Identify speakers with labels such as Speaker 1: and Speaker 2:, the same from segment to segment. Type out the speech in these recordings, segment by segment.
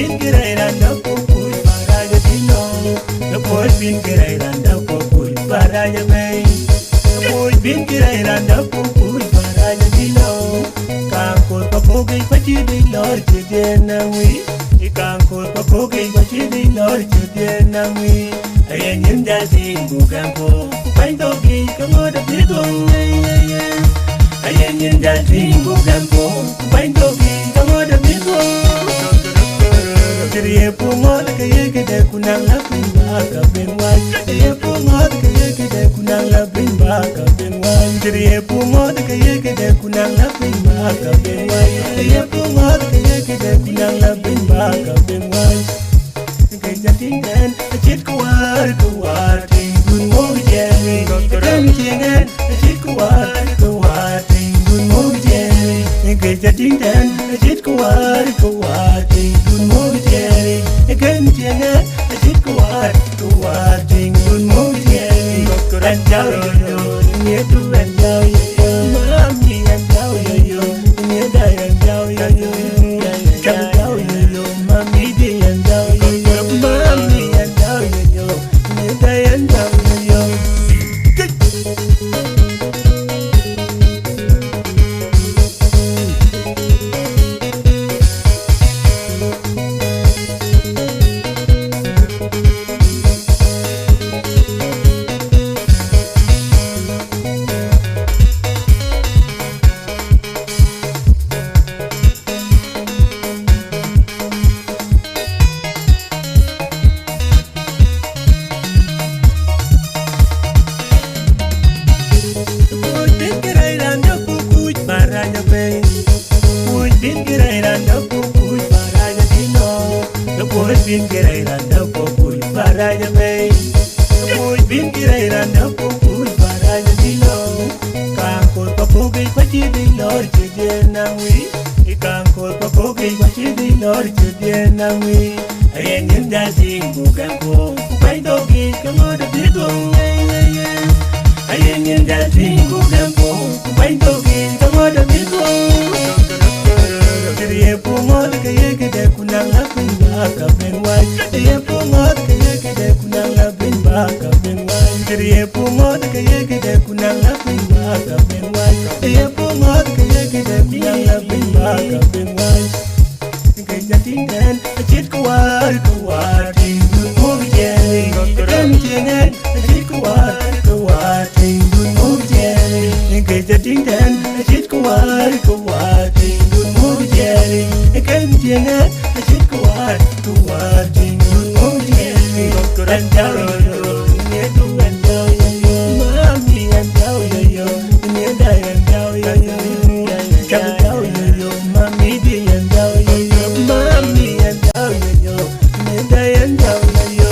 Speaker 1: bin girayran da kukuy baraja dino. The boy bin girayran da kukuy baraja bay. The boy bin girayran da kukuy baraja dino. Kankor papogi pachi di lor chidena wi. Kankor papogi pachi di lor chidena wi. Ayen yin jasi bukanko paito gi kamo da bigo. Ayen yin jasi bukanko paito gi kamo da bigo. Kiriye pumot kaya kide kunang lapin baka benwan. Kiriye pumot kaya kide kunang lapin baka benwan. Kiriye pumot kaya kide kunang lapin baka benwan. Kiriye pumot kaya kide kunang lapin baka benwan. Kaya tinggan acit kuar tinggun mo jeli. Kaya tinggan acit kuar tinggun mo jeli. Kaya tinggan acit kuar tinggun mo jeli. Kaya tinggan acit kuar tinggun mo jeli. Ranjau yo nyetu ranjau yo mami ranjau yo nyeda ranjau yo ranjau yo mami di ranjau yo mami ranjau yo nyeda ranjau yo. Bin girayran da kukuy baraja dino. The boy bin girayran da kukuy baraja bay. The boy bin girayran da kukuy baraja dino. Kankor papogi pachi di lor chidena wi. Kankor papogi pachi di lor chidena wi. Ayen yin jasi bukanko paito gi kamo da bigo. Ayen yin jasi bukanko paito gi kamo da bigo. Kiriye pumot kaya kide kunang lapin baka benwan. Kiriye pumot kaya kide kunang lapin baka benwan. Kiriye pumot kaya kide kunang lapin baka benwan. Kiriye pumot kaya kide kunang lapin baka benwan. Kaya tinggan acit kuar tinggun mo jeli. Kaya tinggan acit kuar tinggun mo jeli. Kaya tinggan acit kuar tinggun mo jeli. Kaya tinggan acit kuar tinggun mo jeli. Ranjau yo nyetu ranjau yo mami ranjau yo nyeda ranjau yo ranjau yo mami di ranjau yo mami ranjau yo nyeda ranjau yo.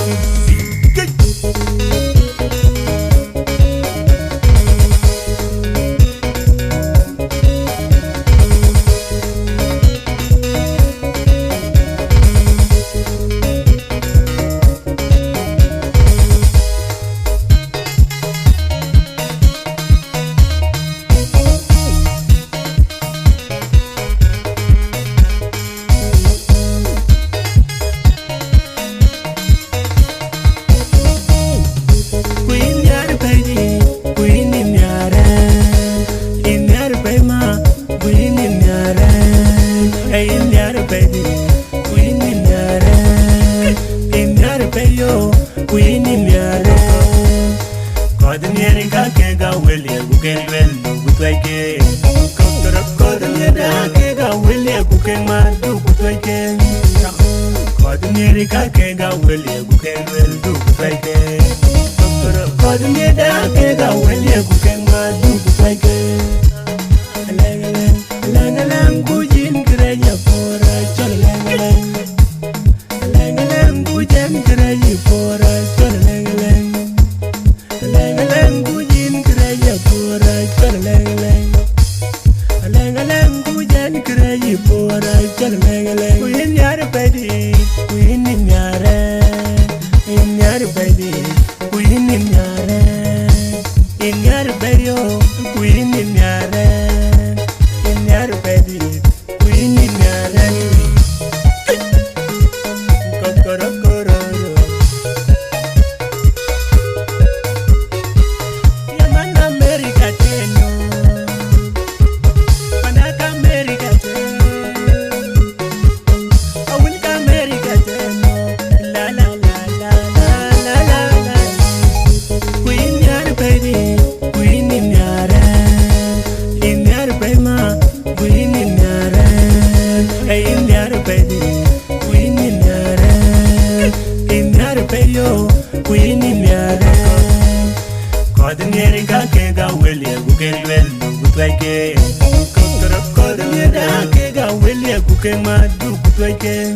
Speaker 1: Kukeng ma du kutwaike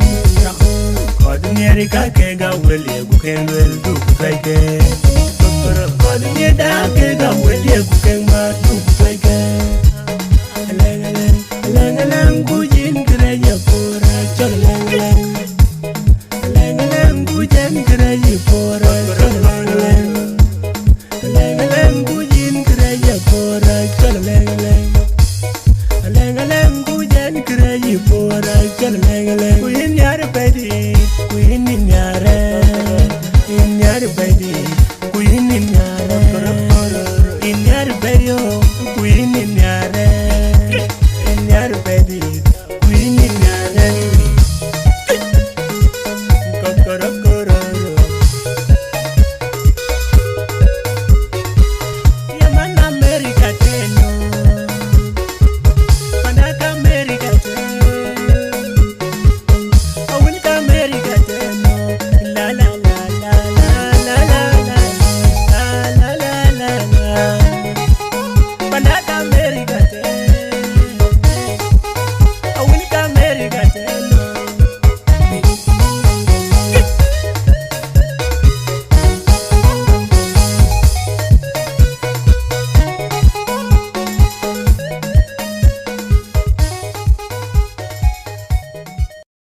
Speaker 1: Kodunieri ka kega welie kukeng wel du kutwaike Kodunieri da kega welie kukeng ma du kutwaike Eleng eleng eleng eleng